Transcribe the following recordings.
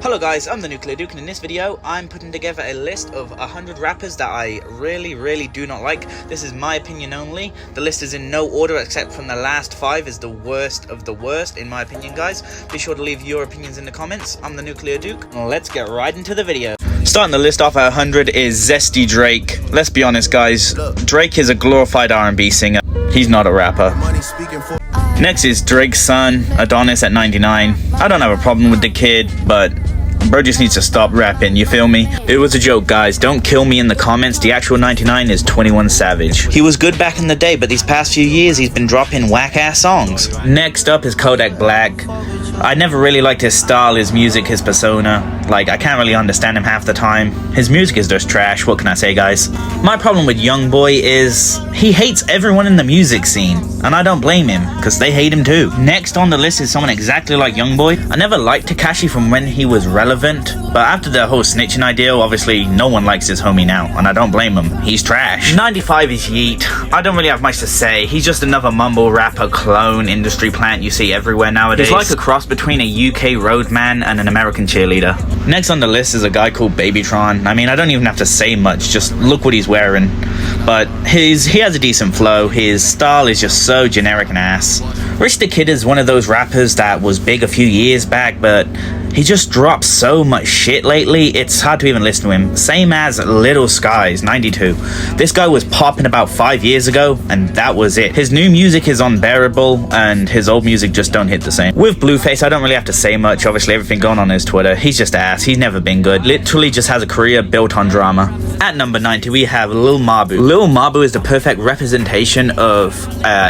Hello guys, I'm the NuclearDuke, and in this video I'm putting together a list of 100 rappers that I really do not like. This is my opinion only. The list is in no order except from the last 5 is the worst of the worst in my opinion, guys. Be sure to leave your opinions in the comments. I'm the NuclearDuke. Let's get right into the video. Starting the list off at 100 is Zesty Drake. Let's be honest guys, Drake is a glorified R&B singer. He's not a rapper. Next is Drake's son, Adonis at 99. I don't have a problem with the kid, but bro just needs to stop rapping, you feel me? It was a joke guys, don't kill me in the comments. The actual 99 is 21 Savage. He was good back in the day, but these past few years he's been dropping whack ass songs. Next up is Kodak Black. I never really liked his style, his music, his persona. Like, I can't really understand him half the time. His music is just trash, what can I say guys? My problem with Youngboy is he hates everyone in the music scene, and I don't blame him, because they hate him too. Next on the list is someone exactly like Youngboy. I never liked Tekashi from when he was relevant, but after the whole snitching idea, obviously no one likes his homie now, and I don't blame him. He's trash. 95 is Yeet. I don't really have much to say. He's just another mumble rapper clone industry plant you see everywhere nowadays. He's like a cross between a UK roadman and an American cheerleader. Next on the list is a guy called Babytron. I mean, I don't even have to say much, just look what he's wearing. But he has a decent flow. His style is just so generic and ass. Rich the Kid is one of those rappers that was big a few years back, but he just drops so much shit lately, it's hard to even listen to him. Same as Little Skies, 92. This guy was popping about 5 years ago, and that was it. His new music is unbearable, and his old music just don't hit the same. With Blueface, I don't really have to say much. Obviously, everything going on his Twitter. He's just ass. He's never been good. Literally just has a career built on drama. At number 90, we have Lil Mabu. Lil Mabu is the perfect representation of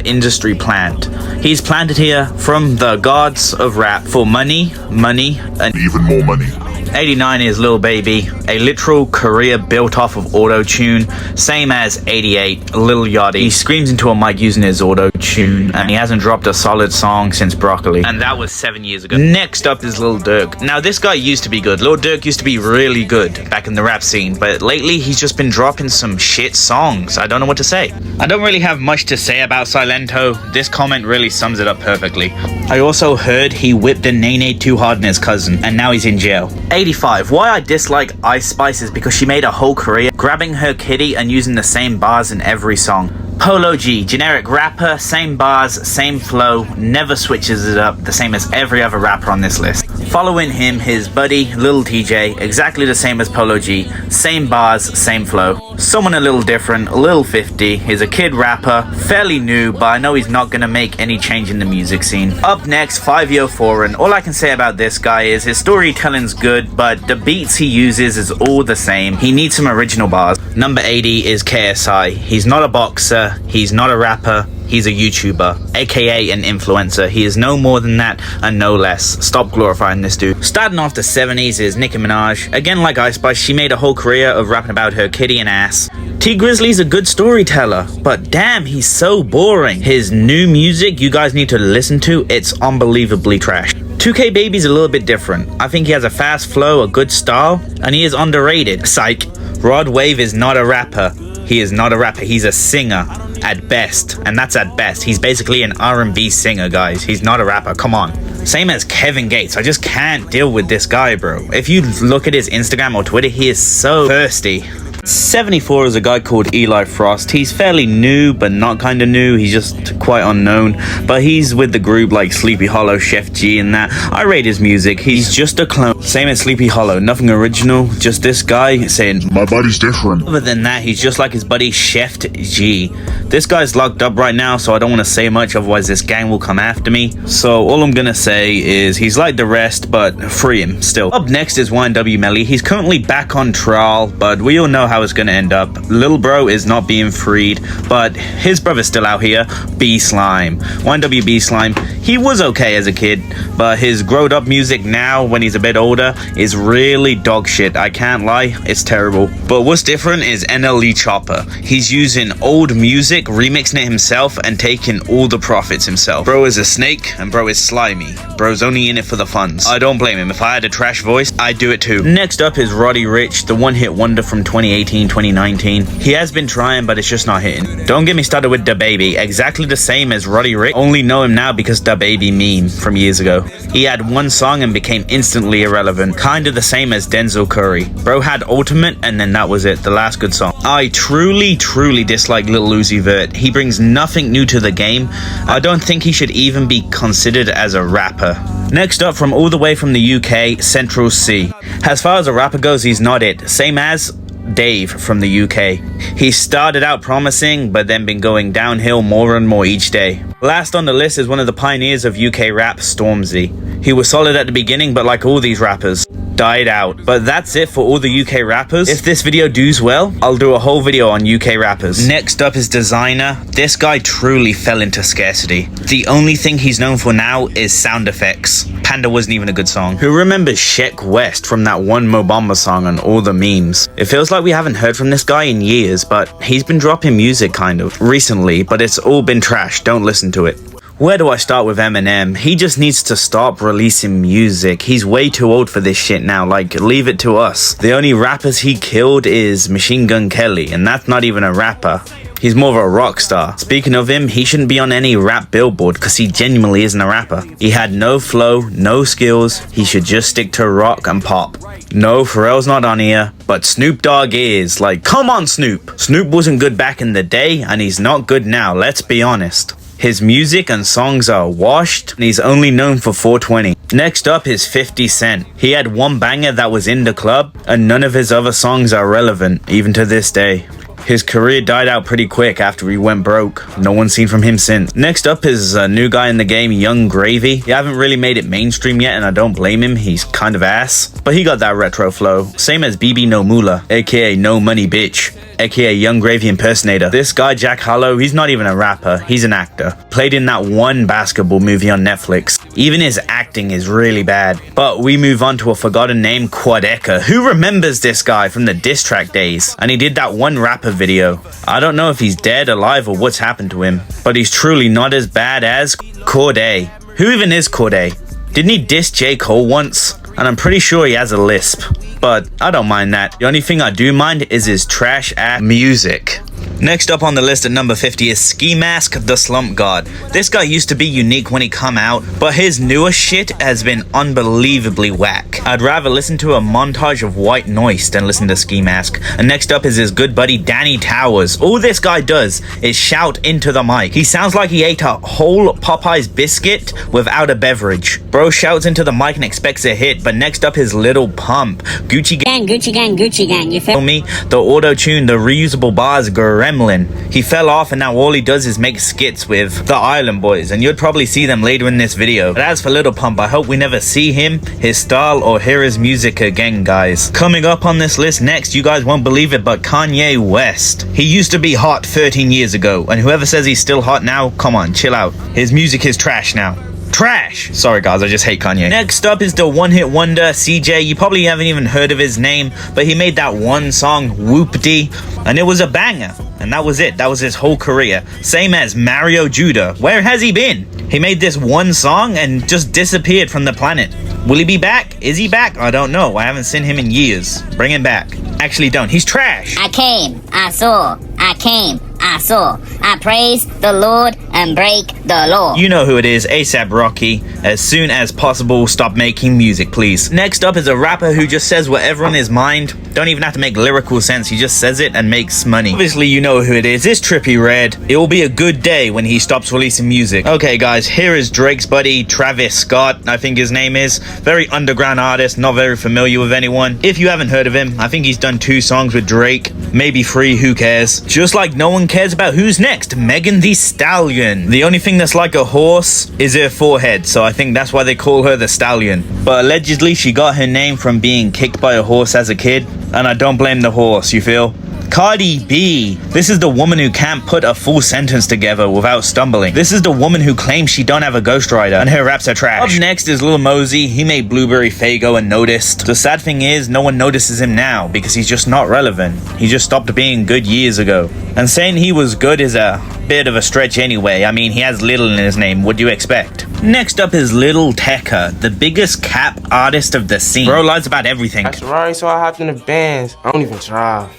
industry plant. He's planted here from the gods of rap for money, and even more money. 89 is Lil Baby, a literal career built off of auto-tune, same as 88, Lil Yachty. He screams into a mic using his auto-tune, and he hasn't dropped a solid song since Broccoli, and that was 7 years ago. Next up is Lil Durk. Now this guy used to be good. Lil Durk used to be really good back in the rap scene, but lately he's just been dropping some shit songs. I don't know what to say. I don't really have much to say about Silento. This comment really sums it up perfectly. I also heard he whipped a Nene too hard on his cousin, and now he's in jail. 85. Why I dislike Ice Spice is because she made a whole career grabbing her kitty and using the same bars in every song. Polo G, generic rapper, same bars, same flow, never switches it up, the same as every other rapper on this list. Following him, his buddy, Lil TJ, exactly the same as Polo G, same bars, same flow. Someone a little different, Lil 50, he's a kid rapper, fairly new, but I know he's not gonna make any change in the music scene. Up next, 5Yo Foreign. All I can say about this guy is his storytelling's good, but the beats he uses is all the same. He needs some original bars. Number 80 is KSI. He's not a boxer, he's not a rapper, he's a YouTuber, aka an influencer. He is no more than that and no less. Stop glorifying this dude. Starting off the 70s is Nicki Minaj. Again, like Ice Spice, she made a whole career of rapping about her kitty and ass. T Grizzly's a good storyteller, but damn, he's so boring. His new music, you guys need to listen to. It's unbelievably trash. 2K Baby's a little bit different. I think he has a fast flow, a good style, and he is underrated. Psych. Rod Wave is not a rapper. He is not a rapper. He's a singer at best, and that's at best. He's basically an R&B singer, guys. He's not a rapper. Come on. Same as Kevin Gates. I just can't deal with this guy, bro. If you look at his Instagram or Twitter, he is so thirsty. 74 is a guy called Eli Frost. He's fairly new, but not kind of new. He's just quite unknown, but he's with the group like Sleepy Hollow, Chef G, and that. I rate his music. He's just a clone. Same as Sleepy Hollow. Nothing original. Just this guy saying, my body's different. Other than that, he's just like his buddy Chef G. This guy's locked up right now, so I don't want to say much, otherwise this gang will come after me. So all I'm gonna say is he's like the rest, but free him still. Up next is YNW Melly. He's currently back on trial, but we all know how it's gonna end up. Lil Bro is not being freed, but his brother's still out here. B Slime. YNW B Slime. He was okay as a kid, but his growed up music now, when he's a bit older, is really dog shit. I can't lie, it's terrible. But what's different is NLE Chopper. He's using old music, remixing it himself, and taking all the profits himself. Bro is a snake, and bro is slimy. Bro's only in it for the funds. I don't blame him. If I had a trash voice, I'd do it too. Next up is Roddy Ricch, the one-hit wonder from 2018. 2018, 2019. He has been trying, but it's just not hitting. Don't get me started with DaBaby. Exactly the same as Roddy Ricch. Only know him now because DaBaby meme from years ago. He had one song and became instantly irrelevant. Kinda the same as Denzel Curry. Bro had Ultimate and then that was it. The last good song. I truly dislike Lil Uzi Vert. He brings nothing new to the game. I don't think he should even be considered as a rapper. Next up, from all the way from the UK, Central C. As far as a rapper goes, he's not it. Same as Dave from the UK. He started out promising, but then been going downhill more and more each day. Last on the list is one of the pioneers of UK rap, Stormzy. He was solid at the beginning, but like all these rappers, died out. But that's it for all the UK rappers. If this video does well, I'll do a whole video on UK rappers. Next up is Designer. This guy truly fell into scarcity. The only thing he's known for now is sound effects. Panda wasn't even a good song. Who remembers Sheck West from that one Mo Bamba song and all the memes? It feels like we haven't heard from this guy in years, but he's been dropping music kind of recently, but it's all been trash. Don't listen to it. Where do I start with Eminem? He just needs to stop releasing music. He's way too old for this shit now. Like, leave it to us. The only rappers he killed is Machine Gun Kelly, and that's not even a rapper. He's more of a rock star. Speaking of him, he shouldn't be on any rap billboard because he genuinely isn't a rapper. He had no flow, no skills. He should just stick to rock and pop. No, Pharrell's not on here, but Snoop Dogg is. Like, come on, Snoop. Snoop wasn't good back in the day, and he's not good now, let's be honest. His music and songs are washed, and he's only known for 420. Next up is 50 Cent. He had one banger that was in the club, and none of his other songs are relevant, even to this day. His career died out pretty quick after he went broke. No one's seen from him since. Next up is a new guy in the game, Young Gravy. He haven't really made it mainstream yet, and I don't blame him. He's kind of ass, but he got that retro flow. Same as BB No Moolah, aka No Money Bitch, aka Young Gravy impersonator. This guy, Jack Harlow, he's not even a rapper, he's an actor. Played in that one basketball movie on Netflix. Even his acting is really bad. But we move on to a forgotten name, Quadeca. Who remembers this guy from the diss track days? And he did that one rapper video. I don't know if he's dead, alive, or what's happened to him, but he's truly not as bad as Cordae. Who even is Cordae? Didn't he diss J. Cole once? And I'm pretty sure he has a lisp, but I don't mind that. The only thing I do mind is his trash ass music. Next up on the list at number 50 is Ski Mask, the Slump God. This guy used to be unique when he come out, but his newer shit has been unbelievably whack. I'd rather listen to a montage of white noise than listen to Ski Mask. And next up is his good buddy Danny Towers. All this guy does is shout into the mic. He sounds like he ate a whole Popeye's biscuit without a beverage. Bro shouts into the mic and expects a hit, but next up is Little Pump. Gucci Gang, Gucci Gang, Gucci Gang, you feel me? The auto-tune, the reusable bars, gremlin. He fell off and now all he does is make skits with the Island Boys, and you'd probably see them later in this video. But as for Little Pump, I hope we never see him, his style, or hear his music again, guys. Coming up on this list next, you guys won't believe it, but Kanye West. He used to be hot 13 years ago, and whoever says he's still hot now, come on, chill out. His music is trash now. Trash! Sorry guys, I just hate Kanye. Next up is the one-hit wonder, CJ. You probably haven't even heard of his name, but he made that one song, Whoop-Dee, and it was a banger. And that was it. That was his whole career. Same as Mario Judah. Where has he been? He made this one song and just disappeared from the planet. Will he be back? Is he back? I don't know. I haven't seen him in years. Bring him back. Actually, don't. He's trash. I came, I saw, I came, I saw. I praise the Lord and break the law. You know who it is, A$AP Rocky. As soon as possible, stop making music, please. Next up is a rapper who just says whatever on his mind. Don't even have to make lyrical sense. He just says it and makes money. Obviously, you know who it is. It's Trippie Redd. It will be a good day when he stops releasing music. Okay, guys, here is Drake's buddy, Travis Scott, I think his name is. Very underground artist, not very familiar with anyone. If you haven't heard of him, I think he's done 2 songs with Drake. Maybe 3, who cares? Just like no one cares about who's next, Megan Thee Stallion. The only thing that's like a horse is her forehead, so I think that's why they call her the Stallion. But allegedly, she got her name from being kicked by a horse as a kid, and I don't blame the horse, you feel? Cardi B. This is the woman who can't put a full sentence together without stumbling. This is the woman who claims she don't have a ghostwriter and her raps are trash. Up next is Lil Mosey. He made Blueberry Faygo and Noticed. The sad thing is, no one notices him now because he's just not relevant. He just stopped being good years ago. And saying he was good is a bit of a stretch anyway. I mean, he has Little in his name. What do you expect? Next up is Lil Tecca, the biggest cap artist of the scene. Bro lies about everything. That's right, so I hopped in the bands. I don't even drive.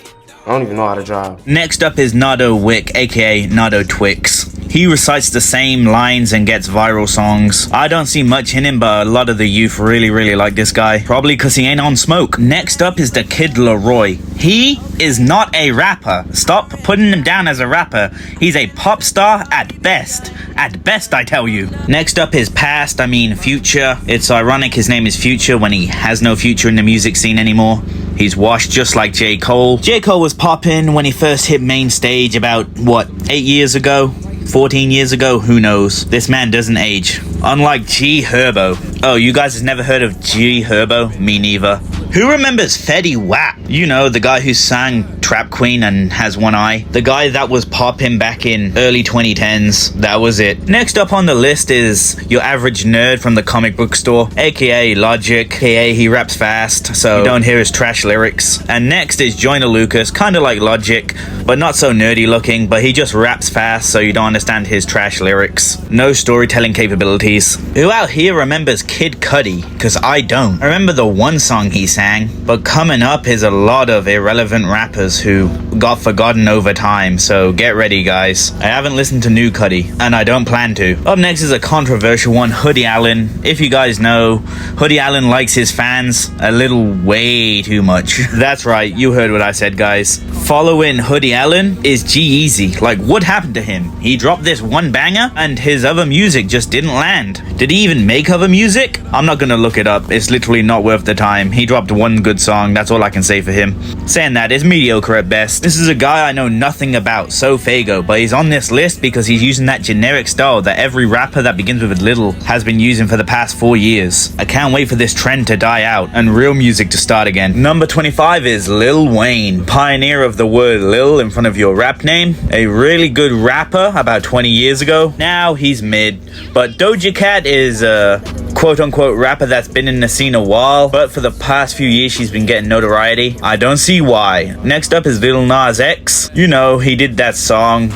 don't even know how to drive. Next up is Nardo Wick, aka Nardo Twix. He recites the same lines and gets viral songs. I don't see much in him, but a lot of the youth really like this guy. Probably because he ain't on smoke. Next up is the Kid Leroy. He is not a rapper. Stop putting him down as a rapper. He's a pop star at best. At best, I tell you. Next up is Future. It's ironic his name is Future when he has no future in the music scene anymore. He's washed just like J. Cole. J. Cole was poppin' when he first hit main stage about, 8 years ago? 14 years ago, who knows? This man doesn't age. Unlike G Herbo. Oh, you guys have never heard of G Herbo? Me neither. Who remembers Fetty Wap? You know, the guy who sang Trap Queen and has one eye. The guy that was popping back in early 2010s. That was it. Next up on the list is your average nerd from the comic book store, aka Logic, aka he raps fast, so you don't hear his trash lyrics. And next is Joyner Lucas, kinda like Logic, but not so nerdy looking, but he just raps fast, so you don't understand his trash lyrics. No storytelling capabilities. Who out here remembers Kid Cudi? Cause I don't. I remember the one song he sang, but coming up is a lot of irrelevant rappers who got forgotten over time, so get ready guys. I haven't listened to new Cudi, and I don't plan to. Up next is a controversial one, Hoodie Allen. If you guys know, Hoodie Allen likes his fans a little way too much. That's right, you heard what I said guys. Following Hoodie Allen is G-Eazy. Like, what happened to him? He dropped this one banger, and his other music just didn't land. Did he even make other music? I'm not gonna look it up, it's literally not worth the time. He dropped one good song, that's all I can say for him. Saying that, it's mediocre at best. This is a guy I know nothing about, Sofago, but he's on this list because he's using that generic style that every rapper that begins with a little has been using for the past 4 years. I can't wait for this trend to die out and real music to start again. Number 25 is Lil Wayne, pioneer of the word Lil in front of your rap name. A really good rapper about 20 years ago. Now he's mid, but Doja Cat is a quote-unquote rapper that's been in the scene a while, but for the past few years she's been getting notoriety. I don't see why. Next up is Lil Nas X. You know, he did that song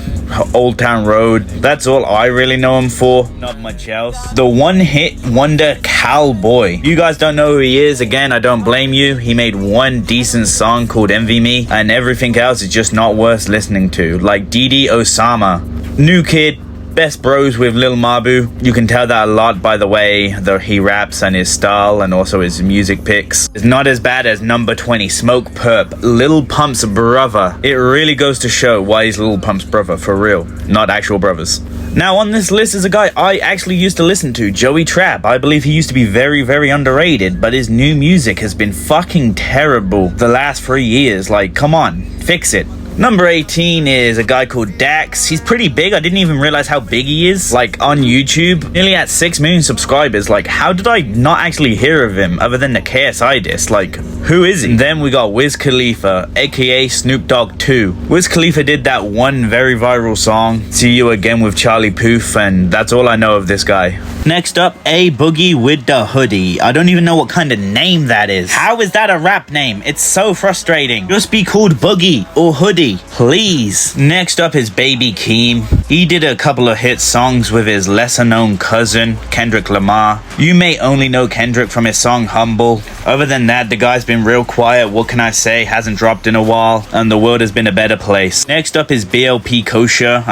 Old Town Road. That's all I really know him for, not much else. The one hit wonder Cowboy. You guys don't know who he is, again I don't blame you. He made one decent song called Envy Me, and everything else is just not worth listening to, like Didi Osama. New kid, best bros with Lil Mabu. You can tell that a lot by the way that he raps and his style and also his music picks. It's not as bad as number 20, Smoke Perp, Lil Pump's brother. It really goes to show why he's Lil Pump's brother, for real, not actual brothers. Now on this list is a guy I actually used to listen to, Joey Trap. I believe he used to be very underrated, but his new music has been fucking terrible the last 3 years. Like, come on, fix it. Number 18 is a guy called Dax. He's pretty big. I didn't even realize how big he is. Like, on YouTube, nearly at 6 million subscribers. Like, how did I not actually hear of him other than the KSI diss? Like, who is he? And then we got Wiz Khalifa, aka Snoop Dogg 2. Wiz Khalifa did that one very viral song, See You Again with Charlie Puth, and that's all I know of this guy. Next up, A Boogie with the Hoodie. I don't even know what kind of name that is. How is that a rap name? It's so frustrating. Just be called Boogie or Hoodie, please. Next up is Baby Keem. He did a couple of hit songs with his lesser known cousin, Kendrick Lamar. You may only know Kendrick from his song Humble. Other than that, the guy's been real quiet. What can I say? Hasn't dropped in a while, and the world has been a better place. Next up is BLP Kosher.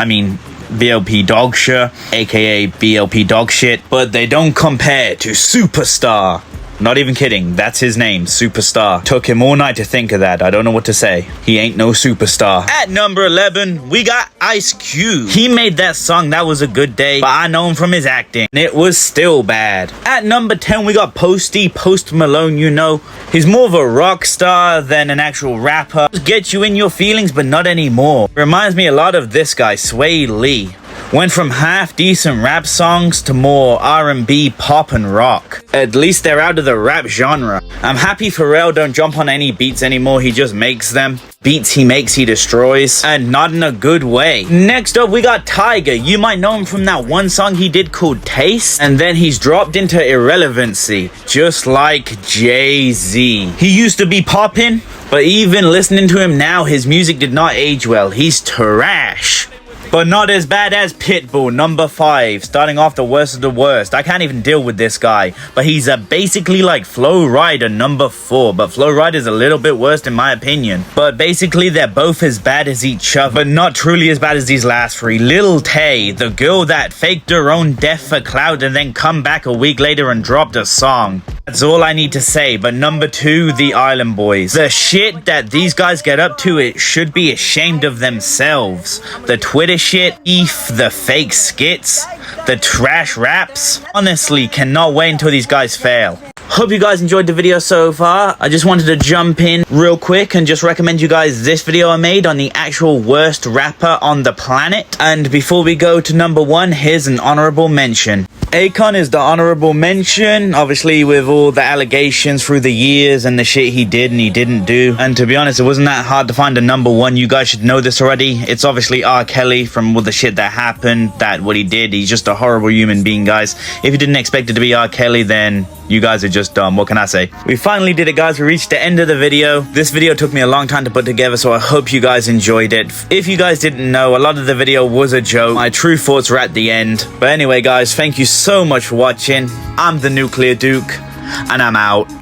BLP Dogshire, aka BLP Dogshit, but they don't compare to Superstar. Not even kidding, that's his name, Superstar. Took him all night to think of that, I don't know what to say. He ain't no superstar. At number 11, we got Ice Cube. He made that song That Was a Good Day, but I know him from his acting, and it was still bad. At number 10, we got Post Malone, you know. He's more of a rock star than an actual rapper. Just get you in your feelings, but not anymore. Reminds me a lot of this guy, Sway Lee. Went from half decent rap songs to more R&B, pop and rock. At least they're out of the rap genre. I'm happy Pharrell don't jump on any beats anymore, he just makes them. Beats he makes, he destroys, and not in a good way. Next up, we got Tyga. You might know him from that one song he did called Taste, and then he's dropped into irrelevancy, just like Jay-Z. He used to be poppin', but even listening to him now, his music did not age well. He's trash. But not as bad as Pitbull, number 5. Starting off the worst of the worst. I can't even deal with this guy. But he's basically like Flo Rida, number 4. But Flo Rida is a little bit worse in my opinion. But basically they're both as bad as each other, but not truly as bad as these last 3. Lil Tay, the girl that faked her own death for clout and then come back a week later and dropped a song. That's all I need to say. But number 2, the Island Boys. The shit that these guys get up to, it should be ashamed of themselves. The Twitter shit, the fake skits, the trash raps. Honestly, cannot wait until these guys fail. Hope you guys enjoyed the video so far. I just wanted to jump in real quick and just recommend you guys this video I made on the actual worst rapper on the planet. And before we go to number 1, here's an honorable mention. Akon is the honorable mention, obviously with all the allegations through the years and the shit he did and he didn't do. And to be honest, it wasn't that hard to find a number 1. You guys should know this already. It's obviously R. Kelly from all the shit that happened, what he did. He's just a horrible human being, guys. If you didn't expect it to be R. Kelly, then you guys are just dumb. What can I say? We finally did it, guys. We reached the end of the video. This video took me a long time to put together, so I hope you guys enjoyed it. If you guys didn't know, a lot of the video was a joke. My true thoughts were at the end. But anyway, guys, thank you so much for watching. I'm the Nuclear Duke, and I'm out.